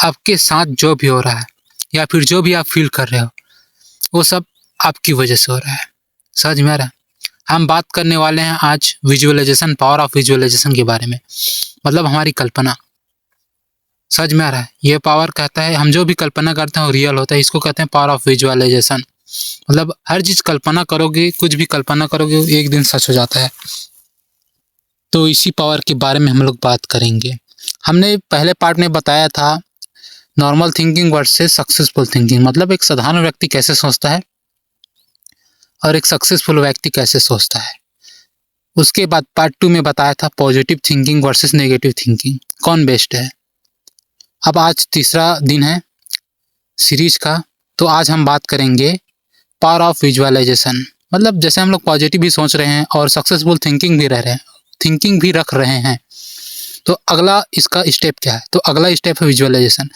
आपके साथ जो भी हो रहा है या फिर जो भी आप फील कर रहे हो, वो सब आपकी वजह से हो रहा है। समझ में आ रहा है? हम बात करने वाले हैं आज विजुअलाइजेशन, पावर ऑफ विजुअलाइजेशन के बारे में, मतलब हमारी कल्पना। समझ में आ रहा है? ये पावर कहता है हम जो भी कल्पना करते हैं वो रियल होता है, इसको कहते हैं पावर ऑफ विजुअलाइजेशन। मतलब हर चीज़ कल्पना करोगे, कुछ भी कल्पना करोगे, एक दिन सच हो जाता है। तो इसी पावर के बारे में हम लोग बात करेंगे। हमने पहले पार्ट में बताया था normal thinking versus successful thinking, मतलब एक साधारण व्यक्ति कैसे सोचता है और एक सक्सेसफुल व्यक्ति कैसे सोचता है। उसके बाद पार्ट 2 में बताया था positive thinking versus negative thinking, कौन बेस्ट है। अब आज तीसरा दिन है सीरीज का, तो आज हम बात करेंगे पावर ऑफ विजुअलाइजेशन। मतलब जैसे हम लोग पॉजिटिव भी सोच रहे हैं और सक्सेसफुल थिंकिंग भी रख रहे हैं, तो अगला इसका स्टेप क्या है? तो अगला स्टेप है विजुअलाइजेशन।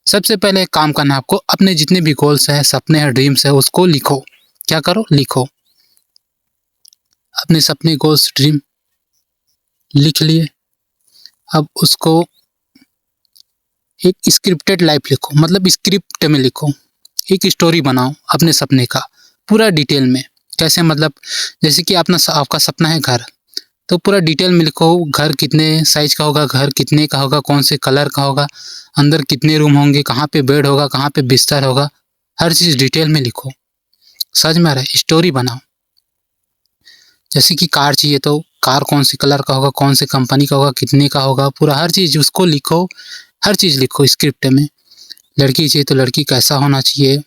सबसे पहले एक काम करना है आपको, अपने जितने भी गोल्स हैं, सपने हैं, ड्रीम्स है, उसको लिखो। क्या करो? लिखो। अपने सपने, गोल्स, ड्रीम लिख लिए। अब उसको एक स्क्रिप्टेड लाइफ लिखो, मतलब स्क्रिप्ट में लिखो। एक स्टोरी बनाओ अपने सपने का पूरा डिटेल में। कैसे? मतलब जैसे कि आपका सपना है घर, तो पूरा डिटेल में लिखो। घर कितने साइज का होगा, घर कितने का होगा, कौन से कलर का होगा, अंदर कितने रूम होंगे, कहाँ पे बेड होगा, कहाँ पे बिस्तर होगा, हर चीज़ डिटेल में लिखो। समझ में आ रहा है? स्टोरी बनाओ। जैसे कि कार चाहिए तो कार कौन सी कलर का होगा, कौन से कंपनी का होगा, कितने का होगा, पूरा हर चीज़ उसको लिखो। हर चीज़ लिखो स्क्रिप्ट में। लड़की चाहिए तो लड़की कैसा होना चाहिए,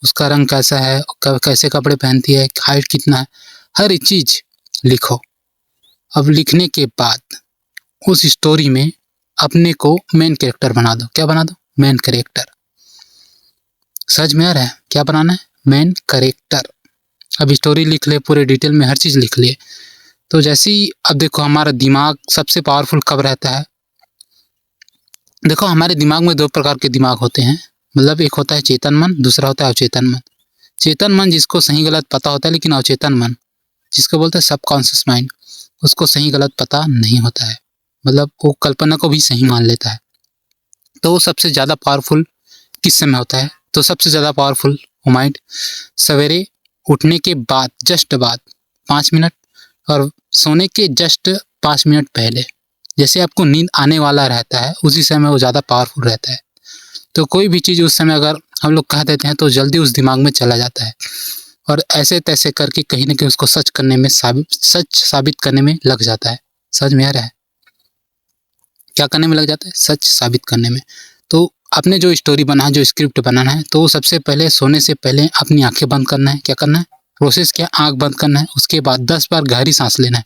उसका रंग कैसा है, कैसे कपड़े पहनती है, हाइट कितना है, हर एक चीज़ लिखो। अब लिखने के बाद उस स्टोरी में अपने को मेन कैरेक्टर बना दो। क्या बना दो? Main character. समझ में आ रहा है? क्या बनाना है? Main character. अब स्टोरी लिख ले, पूरे डिटेल में हर चीज़ लिख लिए। तो जैसे ही अब देखो हमारा दिमाग सबसे पावरफुल कब रहता है? देखो हमारे दिमाग में दो प्रकार के दिमाग होते हैं, मतलब एक होता है चेतन मन, दूसरा होता है अवचेतन मन। चेतन मन जिसको सही गलत पता होता है, लेकिन अवचेतन मन जिसको बोलते हैं सबकॉन्शियस माइंड, उसको सही गलत पता नहीं होता है, मतलब वो कल्पना को भी सही मान लेता है। तो वो सबसे ज़्यादा पावरफुल किस समय होता है? तो सबसे ज़्यादा पावरफुल वो माइंड सवेरे उठने के बाद, जस्ट बाद 5 मिनट, और सोने के जस्ट 5 मिनट पहले। जैसे आपको नींद आने वाला रहता है, उसी समय वो ज़्यादा पावरफुल रहता है। तो कोई भी चीज़ उस समय अगर हम लोग कह देते हैं तो जल्दी उस दिमाग में चला जाता है, और ऐसे तैसे करके कहीं ना कहीं उसको सच साबित करने में लग जाता है। समझ में आ रहा है? क्या करने में लग जाता है? सच साबित करने में। तो आपने जो स्टोरी बना है, जो स्क्रिप्ट बनाना है, तो सबसे पहले सोने से पहले अपनी आंखें बंद करना है। क्या करना है? प्रोसेस क्या? आंख बंद करना है। उसके बाद 10 बार गहरी सांस लेना है,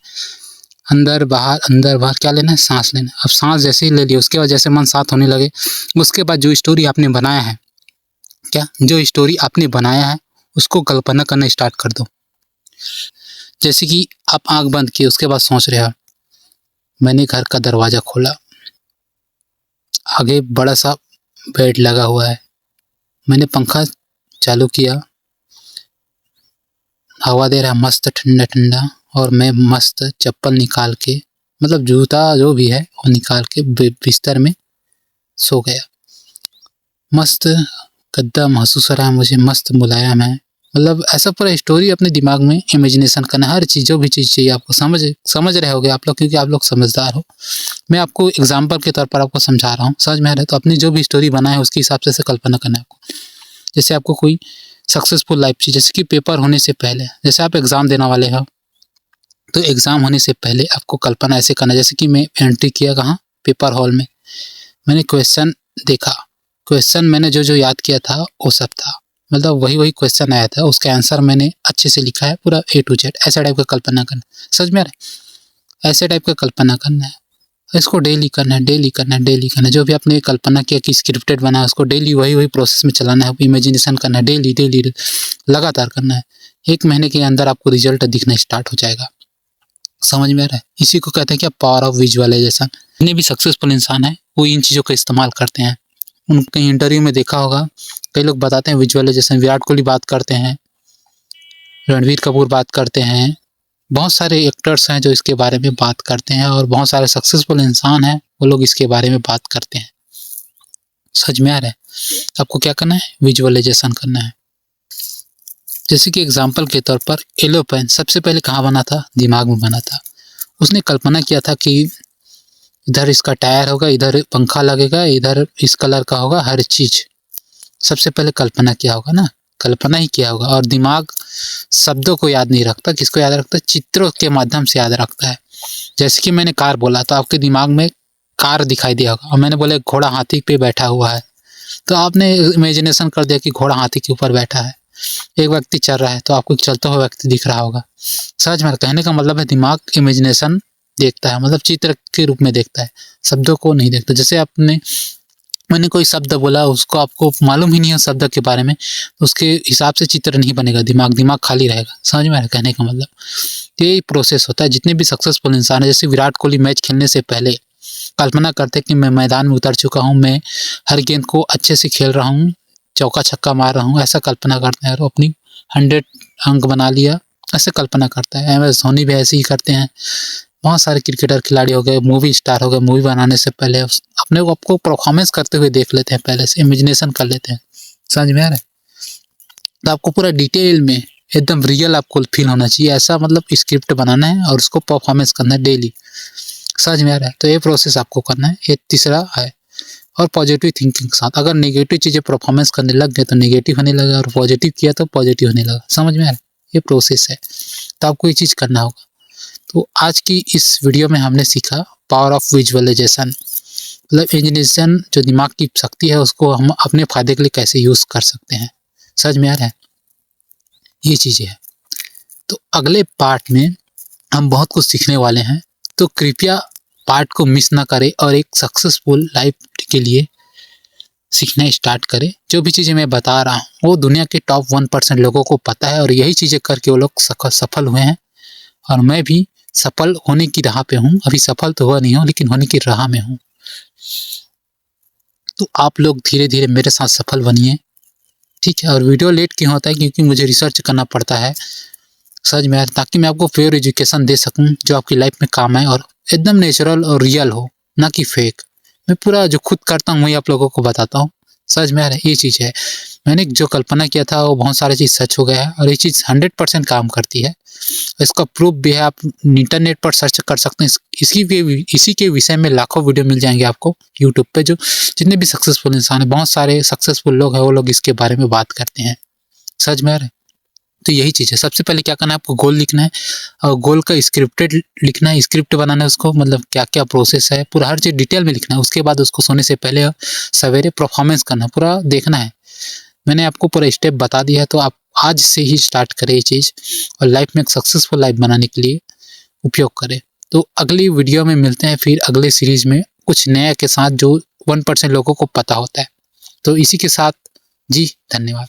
अंदर बाहर क्या लेना है? सांस लेना है। अब सांस जैसे ही ले लिया, उसके बाद जैसे मन शांत होने लगे, उसके बाद जो स्टोरी आपने बनाया है, जो स्टोरी आपने बनाया है उसको कल्पना करना स्टार्ट कर दो। जैसे कि आप आंख बंद किए, उसके बाद सोच रहे हो मैंने घर का दरवाज़ा खोला, आगे बड़ा सा बेड लगा हुआ है, मैंने पंखा चालू किया, हवा दे रहा है मस्त ठंडा ठंडा, और मैं मस्त चप्पल निकाल के, मतलब जूता जो भी है वो निकाल के बिस्तर में सो गया। मस्त गद्दा महसूस हो रहा है मुझे, मस्त मुलायम है। मतलब ऐसा पूरा स्टोरी अपने दिमाग में इमेजिनेशन करना है। हर चीज़, जो भी चीज़ चाहिए आपको, समझ रहे होगे आप लोग, क्योंकि आप लोग समझदार हो। मैं आपको एग्जाम्पल के तौर पर आपको समझा रहा हूँ। समझ में आ रहा है? तो अपनी जो भी स्टोरी बना है उसके हिसाब से कल्पना करना है आपको। जैसे आपको कोई सक्सेसफुल लाइफ चाहिए, जैसे कि पेपर होने से पहले, जैसे आप एग्ज़ाम देने वाले हो, तो एग्ज़ाम होने से पहले आपको कल्पना ऐसे करना है। जैसे कि मैं एंट्री किया कहाँ? पेपर हॉल में। मैंने क्वेश्चन देखा, क्वेश्चन मैंने जो याद किया था वो सब था, मतलब वही क्वेश्चन आया था, उसका आंसर मैंने अच्छे से लिखा है पूरा A to Z। ऐसा टाइप का कल्पना करना है। समझ में आ रहा है? ऐसे टाइप का कल्पना करना है। इसको डेली करना है। जो भी आपने कल्पना किया कि स्क्रिप्टेड बना है, उसको डेली वही प्रोसेस में चलाना है। इमेजिनेशन करना है, डेली लगातार करना है। 1 महीने के अंदर आपको रिजल्ट दिखना स्टार्ट हो जाएगा। समझ में आ रहा है? इसी को कहते हैं क्या? Power of visualization. जितने भी सक्सेसफुल इंसान है वो इन चीज़ों का इस्तेमाल करते हैं। उनके इंटरव्यू में देखा होगा, कई लोग बताते हैं विजुअलाइजेशन। विराट कोहली बात करते हैं, रणवीर कपूर बात करते हैं, बहुत सारे एक्टर्स हैं जो इसके बारे में बात करते हैं, और बहुत सारे सक्सेसफुल इंसान हैं वो लोग इसके बारे में बात करते हैं। समझ में आ रहा है? आपको क्या करना है, विजुअलाइजेशन करना है। जैसे कि एग्जाम्पल के तौर पर येलो पेन सबसे पहले कहाँ बना था, दिमाग में बना था। उसने कल्पना किया था कि इधर इसका टायर होगा, इधर पंखा लगेगा, इधर इस कलर का होगा, हर चीज सबसे पहले कल्पना किया होगा ना, कल्पना ही किया होगा। और दिमाग शब्दों को याद नहीं रखता, किसको याद रखता है, चित्रों के माध्यम से याद रखता है। जैसे कि मैंने कार बोला तो आपके दिमाग में कार दिखाई दिया होगा, और मैंने बोला घोड़ा हाथी पे बैठा हुआ है, तो आपने इमेजिनेशन कर दिया कि घोड़ा हाथी के ऊपर बैठा है। एक व्यक्ति चल रहा है तो आपको एक चलता हुआ व्यक्ति दिख रहा होगा। समझ में, कहने का मतलब है दिमाग इमेजिनेशन देखता है, मतलब चित्र के रूप में देखता है, शब्दों को नहीं देखता। जैसे मैंने कोई शब्द बोला, उसको आपको मालूम ही नहीं है शब्द के बारे में, तो उसके हिसाब से चित्र नहीं बनेगा, दिमाग खाली रहेगा। समझ में आ रहा है कहने का मतलब? तो यही प्रोसेस होता है। जितने भी सक्सेसफुल इंसान है, जैसे विराट कोहली मैच खेलने से पहले कल्पना करते हैं कि मैं मैदान में उतर चुका हूँ, मैं हर गेंद को अच्छे से खेल रहा हूँ, चौका छक्का मार रहा हूँ, ऐसा कल्पना करते हैं। और अपनी 100 अंक बना लिया, ऐसे कल्पना करता है। MS धोनी भी ऐसे ही करते हैं। बहुत सारे क्रिकेटर खिलाड़ी हो गए, मूवी स्टार हो गए, मूवी बनाने से पहले अपने को आपको परफॉर्मेंस करते हुए देख लेते हैं, पहले से इमेजिनेशन कर लेते हैं। समझ में आ रहा है? तो आपको पूरा डिटेल में एकदम रियल आपको फील होना चाहिए, ऐसा मतलब स्क्रिप्ट बनाना है और उसको परफॉर्मेंस करना है डेली। समझ में आ रहा है? तो ये प्रोसेस आपको करना है। ये तीसरा है। और पॉजिटिव थिंकिंग के साथ, अगर नेगेटिव चीज़ें परफॉर्मेंस करने लग गए तो नेगेटिव होने लगा, और पॉजिटिव किया तो पॉजिटिव होने लगा। समझ में आ रहा है? ये प्रोसेस है, तो आपको ये चीज़ करना होगा। तो आज की इस वीडियो में हमने सीखा पावर ऑफ विजुअलाइजेशन, मतलब इमेजिनेशन जो दिमाग की शक्ति है उसको हम अपने फायदे के लिए कैसे यूज़ कर सकते हैं। समझ में आ रहा है? ये चीज़ें हैं। तो अगले पार्ट में हम बहुत कुछ सीखने वाले हैं, तो कृपया पार्ट को मिस ना करें और एक सक्सेसफुल लाइफ के लिए सीखना स्टार्ट करें। जो भी चीज़ें मैं बता रहा हूँ वो दुनिया के टॉप 1% लोगों को पता है, और यही चीज़ें करके वो लोग सफल हुए हैं। और मैं भी सफल होने की राह पे हूँ। अभी सफल तो हुआ नहीं हूँ, लेकिन होने की राह में हूँ। तो आप लोग धीरे-धीरे मेरे साथ सफल बनिए, ठीक है? और वीडियो लेट क्यों होता है, क्योंकि मुझे रिसर्च करना पड़ता है, समझ में आया, ताकि मैं आपको फेयर एजुकेशन दे सकूँ जो आपकी लाइफ में काम आए और एकदम नेचुरल और रियल हो, ना कि फेक। मैं पूरा जो खुद करता हूँ वही आप लोगों को बताता हूँ। समझ में आ रहा है? ये चीज़ है। मैंने जो कल्पना किया था वो बहुत सारी चीज़ सच हो गया है, और ये चीज़ 100% काम करती है। इसका प्रूफ भी है, आप इंटरनेट पर सर्च कर सकते हैं। इसी के विषय में लाखों वीडियो मिल जाएंगे आपको यूट्यूब पे। जो जितने भी सक्सेसफुल इंसान हैं, बहुत सारे सक्सेसफुल लोग हैं, वो लोग इसके बारे में बात करते हैं। समझ में आ रहा है? तो यही चीज़ है। सबसे पहले क्या करना है, आपको गोल लिखना है, और गोल का स्क्रिप्टेड लिखना है, स्क्रिप्ट बनाना है उसको, मतलब क्या-क्या प्रोसेस है, पूरा हर चीज़ डिटेल में लिखना है। उसके बाद उसको सोने से पहले सवेरे परफॉर्मेंस करना, पूरा देखना है। मैंने आपको पूरा स्टेप बता दिया है, तो आप आज से ही स्टार्ट करें ये चीज़, और लाइफ में एक सक्सेसफुल लाइफ बनाने के लिए उपयोग करें। तो अगली वीडियो में मिलते हैं फिर अगले सीरीज़ में कुछ नया के साथ, जो 1% लोगों को पता होता है। तो इसी के साथ जी, धन्यवाद।